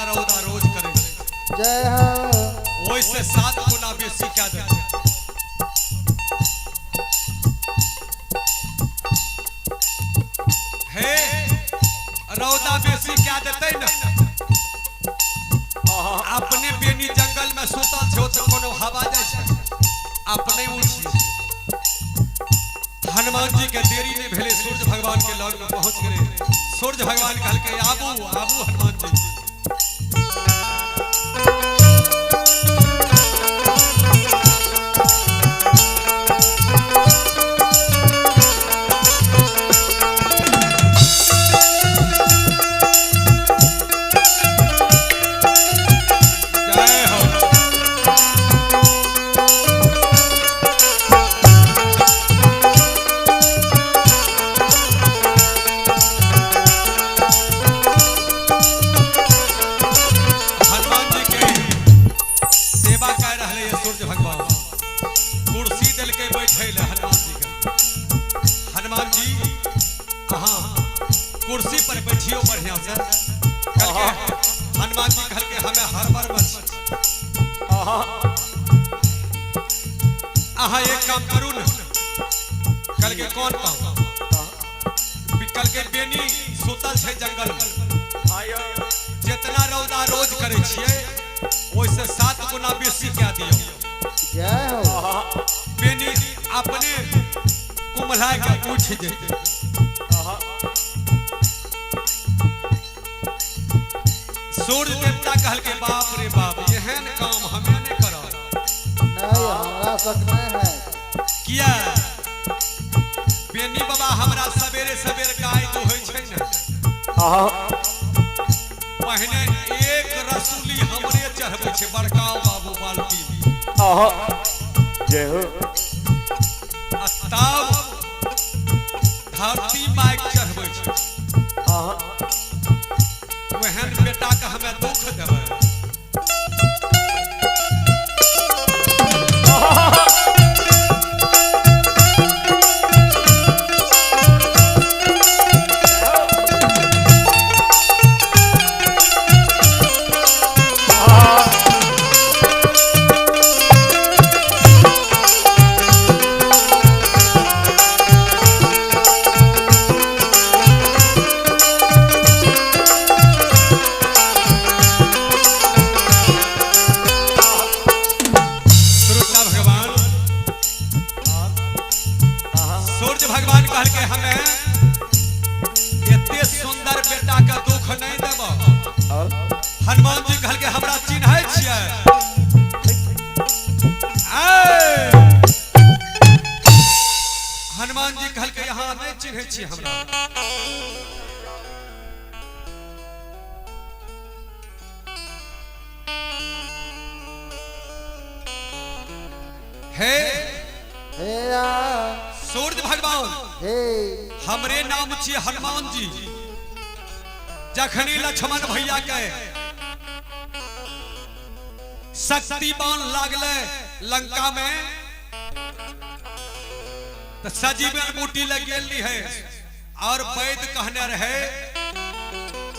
रौदा रोज करे जय हो वैसे 7 गुना बेसी क्या दे हे रौदा बेसी क्या देते ना अपने बेनी जंगल में सुतल छो तो कोनो हवा जाय छै अपने उठी हनुमान जी के देरी ने भेले सूर्य भगवान के लग में पहुंच गए सूर्य भगवान कहल के आबू आबू हनुमान जी हनुमान जी कुर्सी पर बैठियो बढ़िया से हनुमान जी घर के हमें हर बार एक काम करू न कल के कौन काम कल के बेनी सुतल है जंगल में जितना रौदा रोज करे छिए वैसे 7 गुना बेसी क्या दियो जय हो बेनी अपने कुम्हला के पूछ जेते सूर्य देवता कहल के बाप रे बाप एहन काम हमें नहीं करो नहीं हमरा सक नहीं है किया बेनी बाबा हमरा सवेरे सवेरे गाय दुहै छै न पहने एक रसूली हमरे चढ़बै छै बड़का बाबू बाल्टी जय हो तब धरती माइक चढ़बै छै वहन बेटा के हमें दुख देबै सूर्य भगवान कहल के हमें एते सुंदर बेटा का दुख नहीं देब हनुमान जी कहल के हमरा चिन्है छियै हनुमान जी कहल के यहाँ नहीं चिन्है छियै हमरा हे सूर्य भगवान हमरे नाम छियै हनुमान जी जखनी लक्ष्मण भैया के शक्तिमान लागले लंका में तो सजीवन बूटी लग गेली है और वैद्य कहने रहे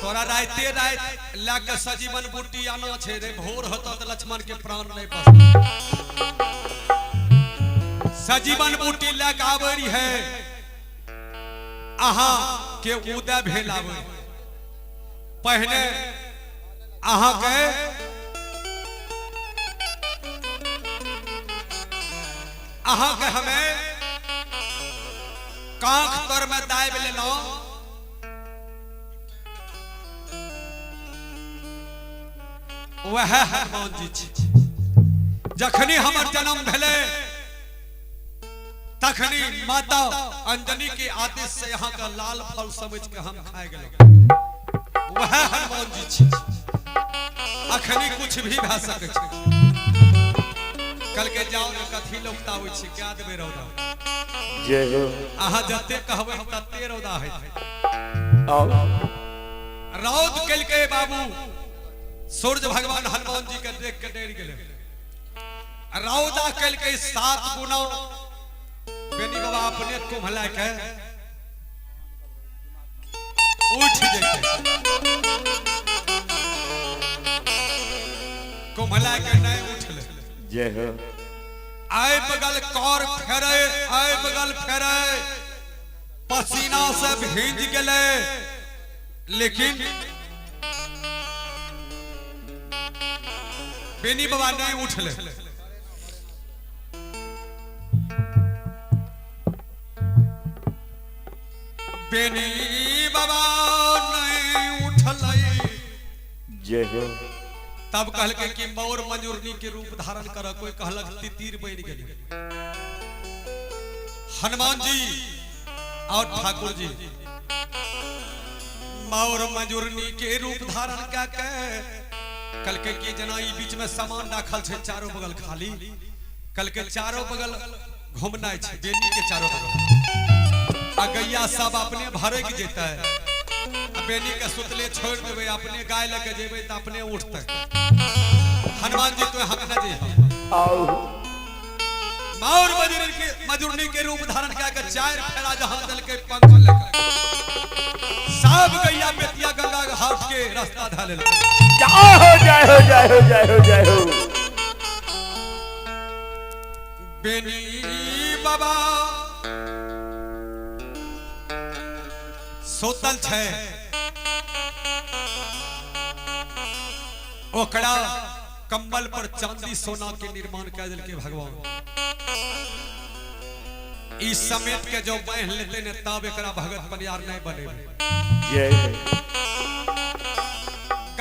तोरा राते रात लाके सजीवन बूटी आना छे रे भोर होता तो लक्ष्मण के प्राण नहीं बच सजीवन बूटी लेके आबरी है अहा के उदय भेल आवे पहने अहा के हमें कांख तर में दाब लेलो वह हनुमान जी छी जखनी हमर जन्म भेले तखनी माता अंजनी के आदेश से यहाँ का लाल फल समझ के हम खाए गए वह हनुमान जी छी अखनी कुछ भी भा सके छै कल के जाओ न कथी लोकतावे छी क्या देबे रौदा जय हो आहा जते कहबै तते रौदा है रौद कल के बाबू सूर्य भगवान हनुमान जी के देख के डर गेले रौदा कल के 7 गुना बेनी बाबा अपने कुम्हला के उठ जेते कुम्हला के नहीं उठले जय हो आए बगल कौर फेरे आए बगल फेरे पसीना से भीज गले लेकिन बेनी बाबा नहीं उठले बेनी बाबा नहीं उठले जय हो तब कहल के कि मोर मंजूरनी के रूप धारण कर कोई कहलक तीर बन गेल हनुमान जी और ठाकुर जी मोर मंजूरनी के रूप धारण क्या के कल के कि जना ई बीच में सामान रखल छे चारों बगल खाली कल के चारों बगल घूमना छे बेनी के चारों बगल आ गैया सब अपने भरे के जेता है बेनी के सुतले छोड़ देवे अपने गाय लेके जेबे त अपने उठते हनुमान जी तो हम न जे आओ माउर मजूरनी के रूप धारण क्या कर चार फेरा जहां दल के पंख लेकर सब गैया बेतिया गंगा घाट के रास्ता ढाले जय हो जय हो जय हो जय हो जय हो बेनी बाबा सोतल छे ओकरा कंबल पर चांदी सोना के निर्माण कर दिल के भगवान इस समेत के जो बहन लेते ने तब एकरा भगत बनियार नहीं बने जय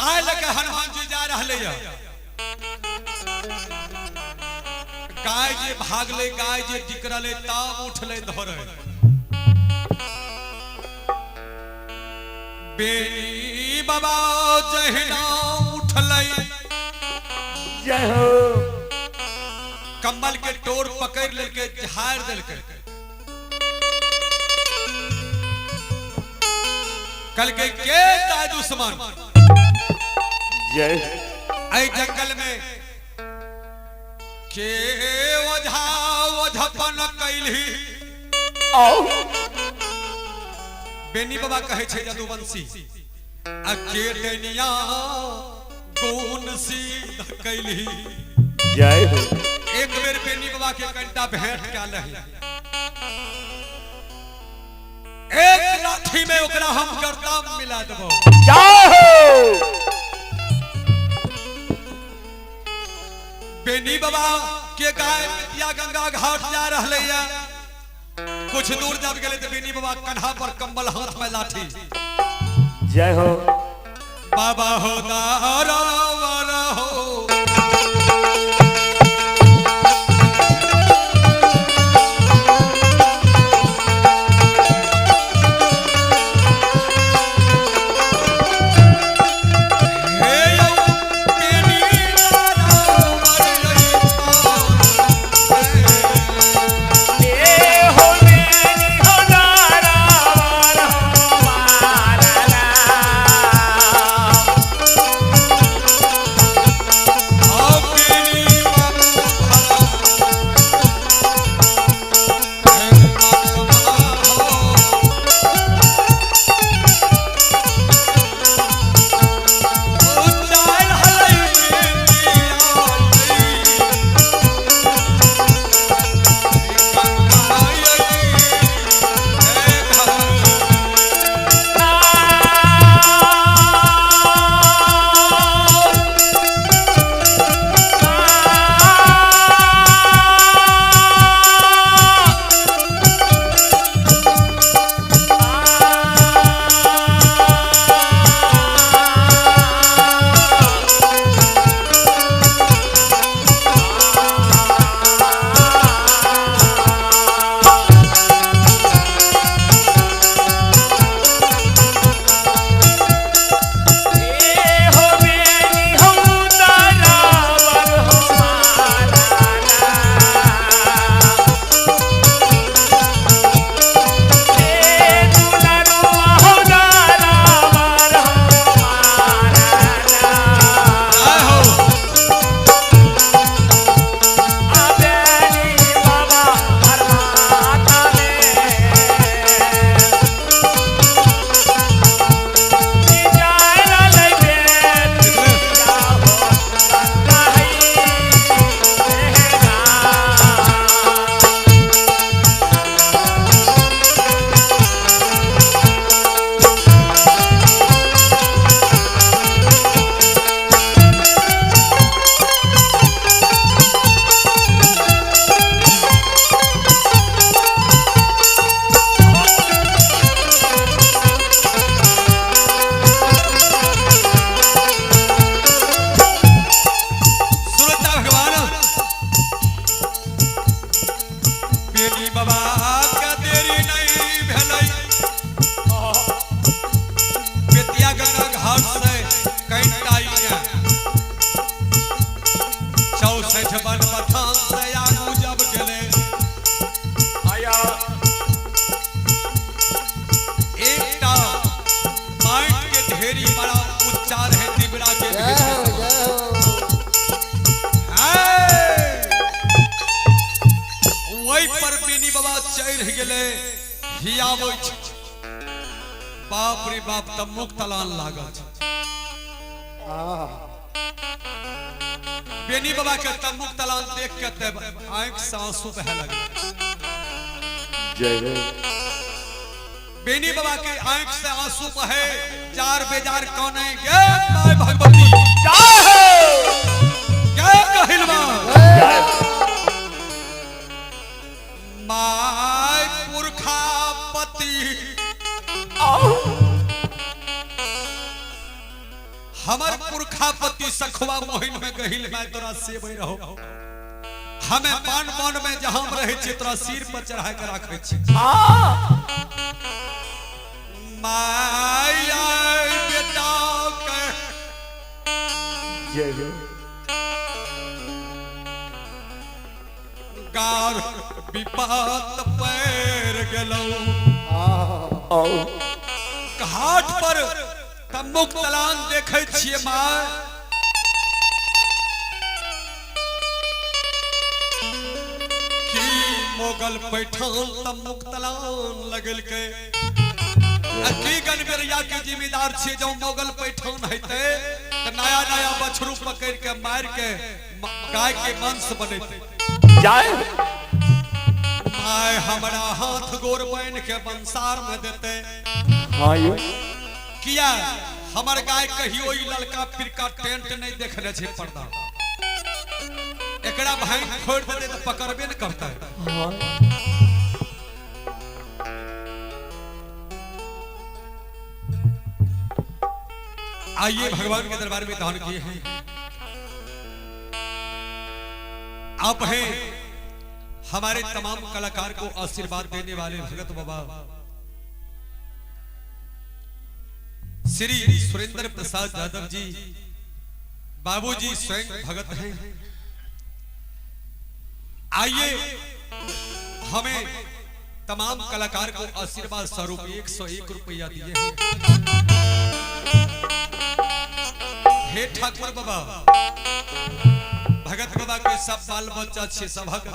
गाय लेके हनुमान जी जा रहले या गाय जे भागले गाय जे टिकरले तब उठले धरे बेनी बाबा जहिना उठले जय हो कम्बल के टोर पकड़ लेके झाड़ देलके कल के ता दुश्मन जय आई जंगल में के ओझा ओझपन कैलही आओ बेनी बाबा कहे छे जदुवंशी अकेडनिया गुण सिद्ध कैलही जय हो एक बेर बेनी बाबा के कंटा भेंट क्या लही एक लाठी में ओकरा हम गर्दाम मिला देबो जय हो बेनी बाबा के गाय या गंगा घाट जा रहले या कुछ दूर जब गेले तो बेनी बाबा कन्हा पर कंबल हाथ में लाठी जय हो बाबा हो दारावर हो भगवान बथान से आगू जब गेले आया एकटा माइट के ढेरी बड़ा उच्चार है तिबरा के वही पर बेनी बाबा चढ़ गेले हियाबै छै। बाप रे बाप तब मुख तलान लागल छै। बेनी बाबा के तब मुख तलान देख के तब आंख से आंसू बहे लगे। जय हो बेनी बाबा के आंख से आंसू बहे जार बेजार कौने गे माय भगवती जय हो क्या कहिलवा जय माय पुरखा पति आओ हमर पुरखा पति सखवा मोहिन में गहिल मैं तोरा सेबै रहो। हमें पान पान में जहां रहे छी तोरा सिर पर चढ़ा के राखे छी। माय बेटा के जय हो कार विपत पैर गेलौ। आओ घाट पर तब मुख तलान देखे छिए माय कि मोगल पैठान तब मुख तलान लगल के की गनबेरिया के जिम्मेदार छिए। जो मोगल पैठान हेते त नया नया बछरू पकड़ के मार के गाय के मांस बनेते। जय माय हमरा हाथ गोर बांध के बंसार में देते। हाँ यो किया हमर गाय कहियो ई ललका पिरका टेंट नहीं देखने छे पर्दा एकरा भाई छोड़ दे तो पकड़बे न करता है। हाँ आइए भगवान के दरबार में दान किए हैं। आप हैं हमारे तमाम कलाकार को आशीर्वाद देने वाले भगत बाबा श्री सुरेंद्र प्रसाद यादव जी। बाबूजी स्वयं भगत हैं। आइए हमें तमाम कलाकार को आशीर्वाद स्वरूप 101 रुपया दिए हैं। हे ठाकुर बाबा भगत बाबा के सब बाल बच्चा छे सभा के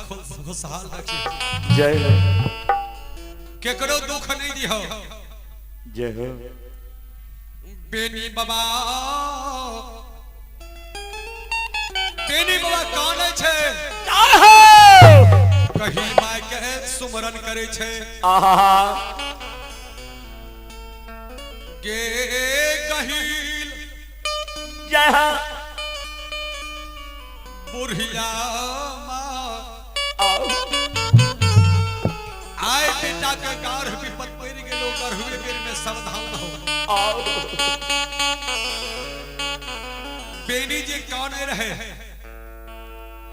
खुशहाल रखे। जय हो केकरो दुख नहीं दिहो। जय हो बेनी बाबा कौन छे कहीं माय के सुमरन करे छे। आहा गे गहिल जय हो बुढ़िया माँ आओ आय बेटा के गाढ़ विपद पड़ गेलो गढ़ुए बेर में सावधान हो। आओ बेनी जी कौन रहे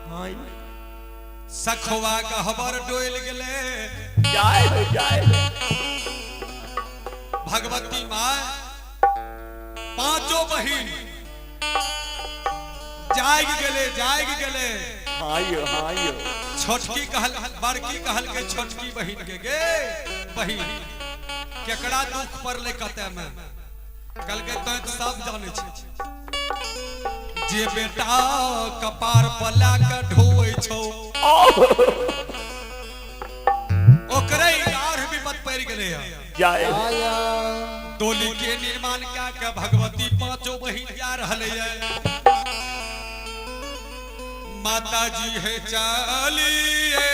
हाँ सखवा गहबर डोल गेले। जय हो भगवती माँ पांचों बहिन जाग गेले। हाँ यो छोटकी कहल बड़की कहल के छोटकी बहिन के गे बहिन केकरा दुख पर ले कते में कल के तो सब जाने छे। जे बेटा कपार पर ला के ढोए छौ ओकरे गाढ़ विपद पड़ गेले। जय डोली के निर्माण क्या के भगवती पांचों बहिन जा रहले है। माता जी है चलिए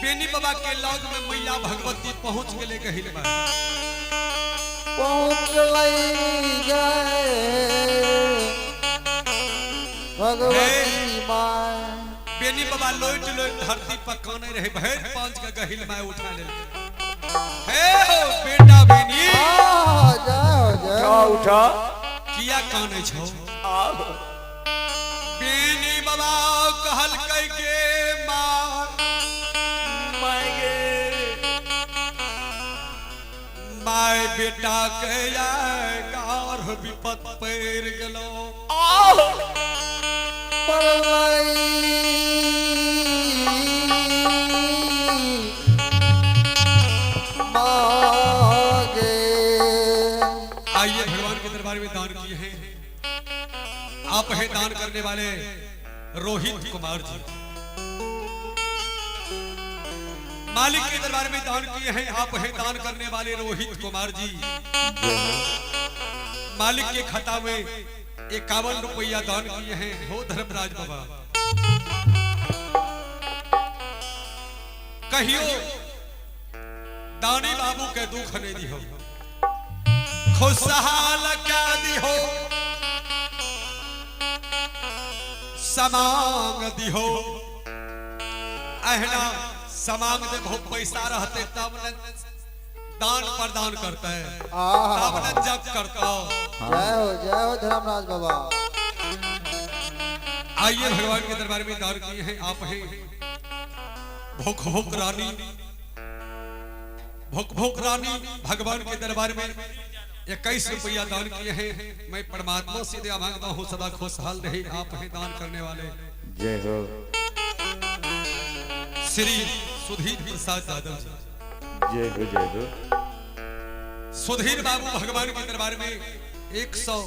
बेनी बाबा के लौग में मैया भगवती पहुंच गए गहिल में पहुंच गए भगवती माँ। बेनी बाबा लोट लोट धरती पर काने रहे भैर पांच का गहिल में उठा ले हे हो बेटा बेनी जाओ उठा किया काने छो आओ बेनी बाबा कहल कई के मार मांगे माय बेटा के गार विपत पैर गेलो आओ आइए भगवान के दरबार में दान किए हैं आप हैं दान करने वाले रोहित कुमार जी। मालिक के दरबार में दान किए हैं आप हैं दान करने वाले रोहित कुमार जी। मालिक के खाता में 51 रुपया दान किए हैं हो धर्मराज बाबा। कहियो दानी बाबू के दुख नहीं दिहो खुशहाल क्या दिहो समांग दिहो अहना समांग दे बहुत पैसा रहते तब न दान प्रदान करता है तब न जग करता। जय हो धर्मराज बाबा। आइए भगवान के दरबार में दान किए हैं आप हैं भोक भोक रानी भगवान के दरबार में 21 रुपया दान किए हैं। मैं परमात्मा से दया मांगता हूँ सदा खुशहाल रहे आप हैं दान करने वाले। जय हो श्री सुधीर प्रसाद यादव जी। जय हो सुधीर बाबू भगवान के दरबार में 100